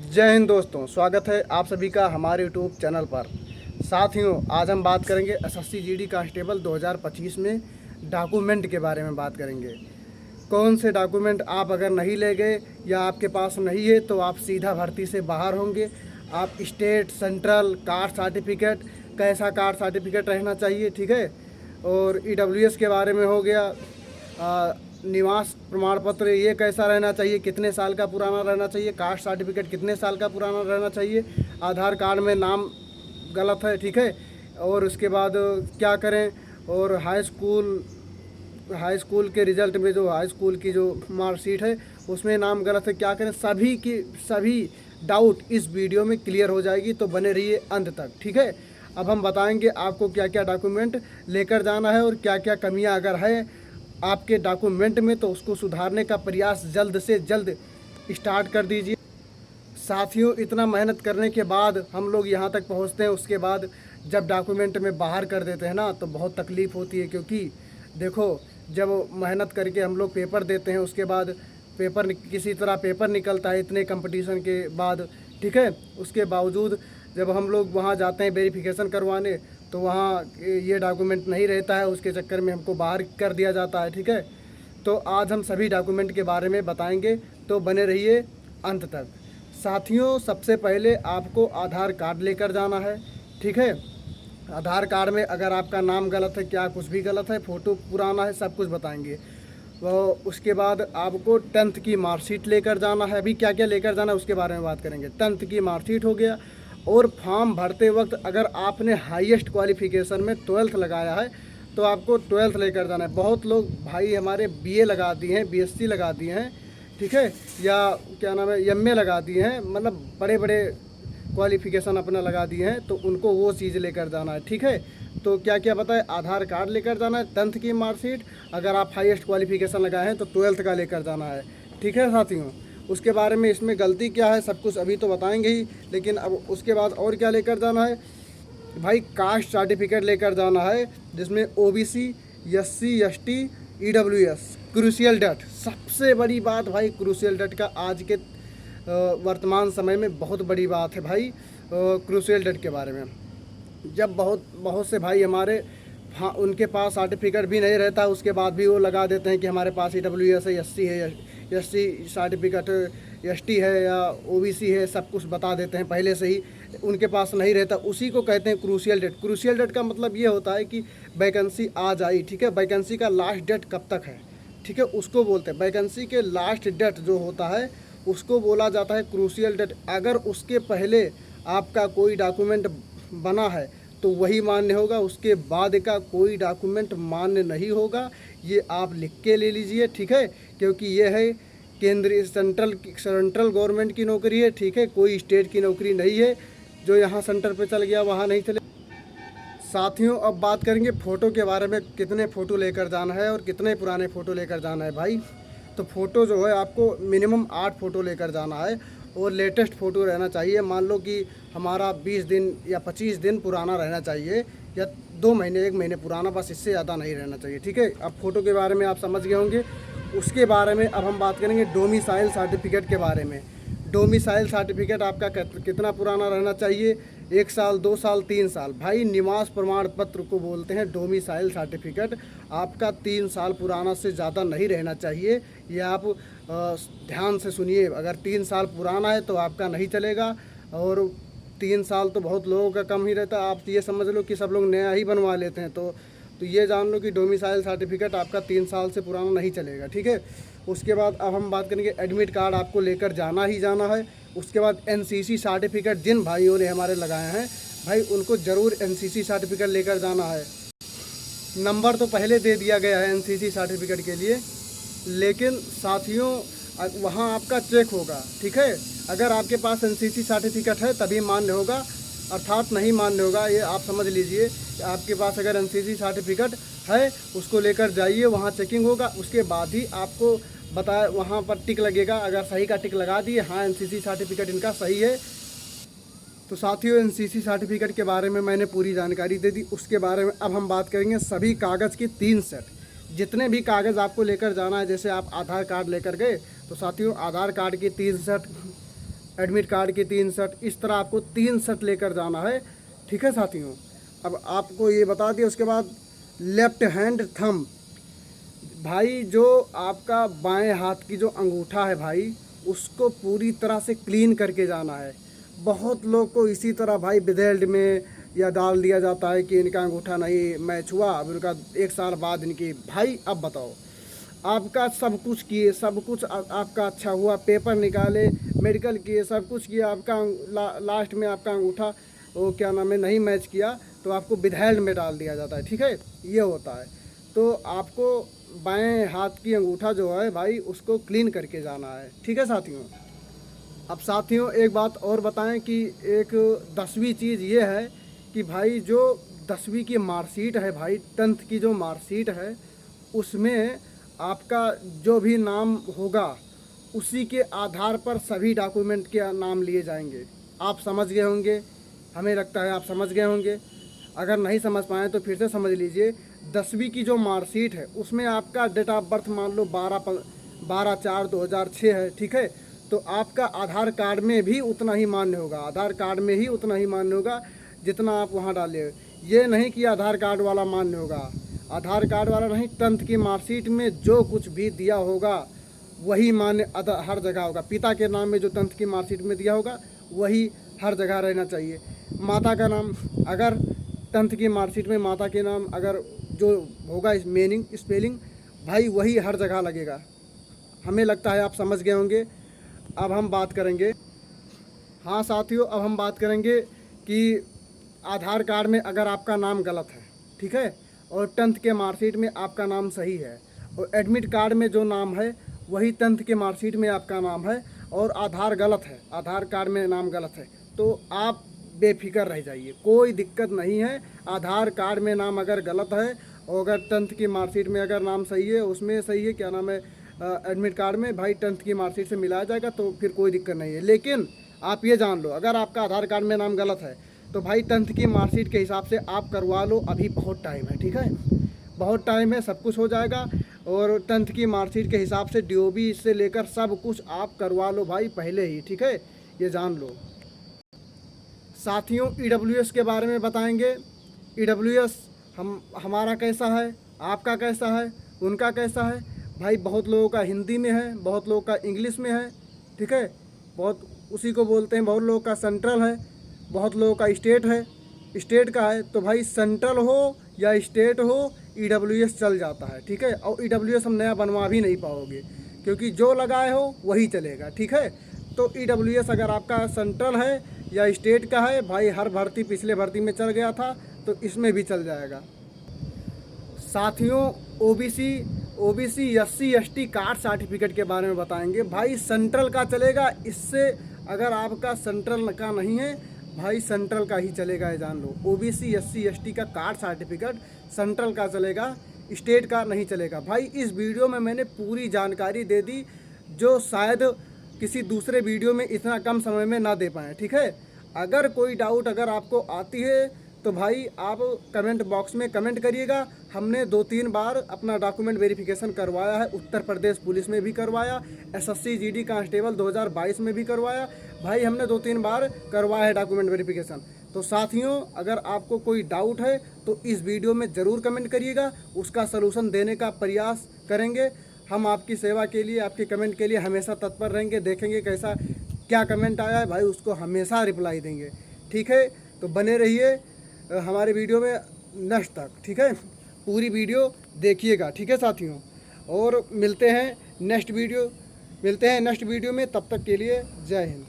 जय हिंद दोस्तों, स्वागत है आप सभी का हमारे यूट्यूब चैनल पर। साथियों, आज हम बात करेंगे एसएससी जीडी कांस्टेबल 2025 में डॉक्यूमेंट के बारे में बात करेंगे। कौन से डॉक्यूमेंट आप अगर नहीं ले गए या आपके पास नहीं है तो आप सीधा भर्ती से बाहर होंगे। आप स्टेट, सेंट्रल, कास्ट सर्टिफिकेट, कैसा कास्ट सर्टिफिकेट रहना चाहिए, ठीक है। और ईडब्ल्यूएस के बारे में हो गया, निवास प्रमाण पत्र ये कैसा रहना चाहिए, कितने साल का पुराना रहना चाहिए, कास्ट सर्टिफिकेट कितने साल का पुराना रहना चाहिए, आधार कार्ड में नाम गलत है, ठीक है। और उसके बाद क्या करें, और हाई स्कूल के रिज़ल्ट में जो हाई स्कूल की जो मार्कशीट है उसमें नाम गलत है, क्या करें। सभी डाउट इस वीडियो में क्लियर हो जाएगी, तो बने रहिए अंत तक, ठीक है। अब हम बताएंगे आपको क्या क्या डॉक्यूमेंट लेकर जाना है और क्या क्या कमियां अगर है आपके डॉक्यूमेंट में तो उसको सुधारने का प्रयास जल्द से जल्द स्टार्ट कर दीजिए। साथियों, इतना मेहनत करने के बाद हम लोग यहाँ तक पहुँचते हैं, उसके बाद जब डॉक्यूमेंट में बाहर कर देते हैं ना तो बहुत तकलीफ़ होती है। क्योंकि देखो, जब मेहनत करके हम लोग पेपर देते हैं, उसके बाद किसी तरह पेपर निकलता है इतने कंपटीशन के बाद, ठीक है। उसके बावजूद जब हम लोग वहाँ जाते हैं वेरिफिकेशन करवाने तो वहाँ ये डॉक्यूमेंट नहीं रहता है, उसके चक्कर में हमको बाहर कर दिया जाता है, ठीक है। तो आज हम सभी डॉक्यूमेंट के बारे में बताएंगे, तो बने रहिए अंत तक। साथियों, सबसे पहले आपको आधार कार्ड लेकर जाना है, ठीक है। आधार कार्ड में अगर आपका नाम गलत है, क्या कुछ भी गलत है, फ़ोटो पुराना है, सब कुछ बताएंगे। वो उसके बाद आपको 10th की मार्कशीट लेकर जाना है। अभी क्या क्या लेकर जाना है उसके बारे में बात करेंगे। 10th की मार्कशीट हो गया, और फॉर्म भरते वक्त अगर आपने हाईएस्ट क्वालिफ़िकेशन में 12th लगाया है तो आपको 12th लेकर जाना है। बहुत लोग भाई हमारे बीए लगा दिए हैं, बीएससी लगा दिए हैं, ठीक है, या क्या नाम है, एमए लगा दिए हैं, मतलब बड़े बड़े क्वालिफ़िकेशन अपना लगा दिए हैं, तो उनको वो चीज़ लेकर जाना है, ठीक है। तो क्या क्या बताए, आधार कार्ड लेकर जाना है, 10th की मार्कशीट, अगर आप हाईएस्ट क्वालिफ़िकेशन लगाए हैं तो 12th का लेकर जाना है, ठीक है साथियों। उसके बारे में इसमें गलती क्या है सब कुछ अभी तो बताएंगे ही, लेकिन अब उसके बाद और क्या लेकर जाना है भाई, कास्ट सर्टिफिकेट लेकर जाना है, जिसमें OBC, SC, ST, EWS, crucial date. सबसे बड़ी बात भाई, क्रूशियल डेट का आज के वर्तमान समय में बहुत बड़ी बात है भाई। क्रूशियल डेट के बारे में जब बहुत से भाई हमारे, हाँ, उनके पास सर्टिफिकेट भी नहीं रहता, उसके बाद भी वो लगा देते हैं कि हमारे पास ईडब्ल्यूएस है, एससी है, एससी सर्टिफिकेट, एसटी है या ओबीसी है, सब कुछ बता देते हैं पहले से ही, उनके पास नहीं रहता। उसी को कहते हैं क्रूशियल डेट। क्रूशियल डेट का मतलब ये होता है कि वैकेंसी आज आई, ठीक है, वैकेंसी का लास्ट डेट कब तक है, ठीक है, उसको बोलते हैं। वैकेंसी के लास्ट डेट जो होता है उसको बोला जाता है क्रूशियल डेट। अगर उसके पहले आपका कोई डॉक्यूमेंट बना है तो वही मान्य होगा, उसके बाद का कोई डॉक्यूमेंट मान्य नहीं होगा। ये आप लिख के ले लीजिए, ठीक है, क्योंकि ये है केंद्रीय सेंट्रल गवर्नमेंट की नौकरी है, ठीक है, कोई स्टेट की नौकरी नहीं है जो यहाँ सेंटर पे चल गया वहाँ नहीं चले। साथियों, अब बात करेंगे फ़ोटो के बारे में, कितने फ़ोटो लेकर जाना है और कितने पुराने फ़ोटो लेकर जाना है भाई। तो फ़ोटो जो है आपको मिनिमम 8 फ़ोटो लेकर जाना है, और लेटेस्ट फ़ोटो रहना चाहिए। मान लो कि हमारा 20 दिन या 25 दिन पुराना रहना चाहिए, या 2 महीने 1 महीने पुराना, बस इससे ज़्यादा नहीं रहना चाहिए, ठीक है। अब फ़ोटो के बारे में आप समझ गए होंगे। उसके बारे में अब हम बात करेंगे डोमिसाइल सर्टिफिकेट के बारे में। डोमिसाइल सर्टिफिकेट आपका कितना पुराना रहना चाहिए, 1 साल, 2 साल, 3 साल। भाई, निवास प्रमाण पत्र को बोलते हैं डोमिसाइल सर्टिफिकेट। आपका 3 साल पुराना से ज़्यादा नहीं रहना चाहिए। ये आप ध्यान से सुनिए, अगर 3 साल पुराना है तो आपका नहीं चलेगा, और 3 साल तो बहुत लोगों का कम ही रहता है। आप ये समझ लो कि सब लोग नया ही बनवा लेते हैं, तो ये जान लो कि डोमिसाइल सर्टिफिकेट आपका 3 साल से पुराना नहीं चलेगा, ठीक है। उसके बाद अब हम बात करेंगे, एडमिट कार्ड आपको लेकर जाना ही जाना है। उसके बाद एनसीसी सर्टिफिकेट, जिन भाइयों ने हमारे लगाए हैं भाई, उनको ज़रूर एनसीसी सर्टिफिकेट लेकर जाना है। नंबर तो पहले दे दिया गया है एनसीसी सर्टिफिकेट के लिए, लेकिन साथियों वहाँ आपका चेक होगा, ठीक है। अगर आपके पास एनसीसी सर्टिफिकेट है तभी मान्य होगा, अर्थात नहीं मान्य होगा। ये आप समझ लीजिए कि आपके पास अगर एनसीसी सर्टिफिकेट है उसको लेकर जाइए, वहाँ चेकिंग होगा, उसके बाद ही आपको बताया, वहाँ पर टिक लगेगा। अगर सही का टिक लगा दिए, हाँ एनसीसी सर्टिफिकेट इनका सही है। तो साथियों, एनसीसी सर्टिफिकेट के बारे में मैंने पूरी जानकारी दे दी। उसके बारे में अब हम बात करेंगे सभी कागज़ की 3 सेट। जितने भी कागज़ आपको लेकर जाना है, जैसे आप आधार कार्ड लेकर गए तो साथियों आधार कार्ड की 3 सेट एडमिट कार्ड की 3 सेट, इस तरह आपको 3 सेट लेकर जाना है। ठीक है साथियों, अब आपको ये बता दिया। उसके बाद लेफ्ट हैंड थंब, भाई जो आपका बाएं हाथ की जो अंगूठा है भाई, उसको पूरी तरह से क्लीन करके जाना है। बहुत लोग को इसी तरह भाई विदेल्ड में या डाल दिया जाता है कि इनका अंगूठा नहीं मैच हुआ, अब इनका 1 साल बाद इनकी। भाई अब बताओ, आपका सब कुछ किए, सब कुछ आपका अच्छा हुआ, पेपर निकाले, मेडिकल किए, सब कुछ किया, आपका लास्ट में आपका अंगूठा वो क्या नाम है नहीं मैच किया, तो आपको विदेल्ड में डाल दिया जाता है। ठीक है, ये होता है। तो आपको बाएं हाथ की अंगूठा जो है भाई, उसको क्लीन करके जाना है। ठीक है साथियों। अब साथियों एक बात और बताएं कि एक 10वीं चीज़ ये है कि भाई जो 10वीं की मार्कशीट है भाई, 10th की जो मार्कशीट है, उसमें आपका जो भी नाम होगा उसी के आधार पर सभी डॉक्यूमेंट के नाम लिए जाएंगे। आप समझ गए होंगे, हमें लगता है आप समझ गए होंगे। अगर नहीं समझ पाएँ तो फिर से समझ लीजिए। 10वीं की जो मार्कशीट है उसमें आपका डेट ऑफ बर्थ मान लो 12/4/2006 है। ठीक है, तो आपका आधार कार्ड में भी उतना ही मान्य होगा, आधार कार्ड में ही उतना ही मान्य होगा जितना आप वहाँ डाले। ये नहीं कि आधार कार्ड वाला मान्य होगा, आधार कार्ड वाला नहीं, 10th की मार्कशीट में जो कुछ भी दिया होगा वही मान्य हर जगह होगा। पिता के नाम में जो 10th की मार्कशीट में दिया होगा वही हर जगह रहना चाहिए। माता का नाम, अगर 10th की मार्कशीट में माता के नाम अगर जो होगा मीनिंग स्पेलिंग भाई वही हर जगह लगेगा। हमें लगता है आप समझ गए होंगे। अब हम बात करेंगे, हाँ साथियों, अब हम बात करेंगे कि आधार कार्ड में अगर आपका नाम गलत है, ठीक है, और 10th के मार्कशीट में आपका नाम सही है, और एडमिट कार्ड में जो नाम है वही 10th के मार्कशीट में आपका नाम है, और आधार गलत है, आधार कार्ड में नाम गलत है, तो आप बेफिक्र रह जाइए, कोई दिक्कत नहीं है। आधार कार्ड में नाम अगर गलत है और अगर 10th की मार्कशीट में अगर नाम सही है, उसमें सही है, क्या नाम है, एडमिट कार्ड में भाई 10th की मार्कशीट से मिलाया जाएगा, तो फिर कोई दिक्कत नहीं है। लेकिन आप ये जान लो, अगर आपका आधार कार्ड में नाम गलत है तो भाई 10th की मार्कशीट के हिसाब से आप करवा लो, अभी बहुत टाइम है। ठीक है, बहुत टाइम है, सब कुछ हो जाएगा। और 10th की मार्कशीट के हिसाब से DOB से लेकर सब कुछ आप करवा लो भाई पहले ही। ठीक है, ये जान लो। साथियों EWS के बारे में बताएंगे। EWS हमारा कैसा है, आपका कैसा है, उनका कैसा है भाई। बहुत लोगों का हिंदी में है, बहुत लोगों का इंग्लिश में है। ठीक है, बहुत उसी को बोलते हैं, बहुत लोगों का सेंट्रल है, बहुत लोगों का स्टेट है, स्टेट का है। तो भाई सेंट्रल हो या स्टेट हो, EWS चल जाता है। ठीक है, और EWS हम नया बनवा भी नहीं पाओगे, क्योंकि जो लगाए हो वही चलेगा। ठीक है, तो EWS अगर आपका सेंट्रल है या स्टेट का है भाई, हर भर्ती पिछले भर्ती में चल गया था तो इसमें भी चल जाएगा। साथियों OBC SC ST caste certificate के बारे में बताएंगे। भाई सेंट्रल का चलेगा, इससे अगर आपका सेंट्रल का नहीं है भाई, सेंट्रल का ही चलेगा, ये जान लो। OBC SC ST का कास्ट सर्टिफिकेट सेंट्रल का चलेगा, स्टेट का नहीं चलेगा। भाई इस वीडियो में मैंने पूरी जानकारी दे दी, जो शायद किसी दूसरे वीडियो में इतना कम समय में ना दे पाएँ। ठीक है, अगर कोई डाउट अगर आपको आती है तो भाई आप कमेंट बॉक्स में कमेंट करिएगा। हमने 2-3 बार अपना डॉक्यूमेंट वेरिफिकेशन करवाया है, उत्तर प्रदेश पुलिस में भी करवाया, SSC GD कांस्टेबल 2022 में भी करवाया। भाई हमने 2-3 बार करवाया है डॉक्यूमेंट वेरिफिकेशन। तो साथियों अगर आपको कोई डाउट है तो इस वीडियो में ज़रूर कमेंट करिएगा, उसका सलूशन देने का प्रयास करेंगे। हम आपकी सेवा के लिए, आपके कमेंट के लिए हमेशा तत्पर रहेंगे। देखेंगे कैसा क्या कमेंट आया है भाई, उसको हमेशा रिप्लाई देंगे। ठीक है, तो बने रहिए हमारे वीडियो में नेक्स्ट तक। ठीक है, पूरी वीडियो देखिएगा। ठीक है साथियों, और मिलते हैं नेक्स्ट वीडियो में। तब तक के लिए जय हिंद।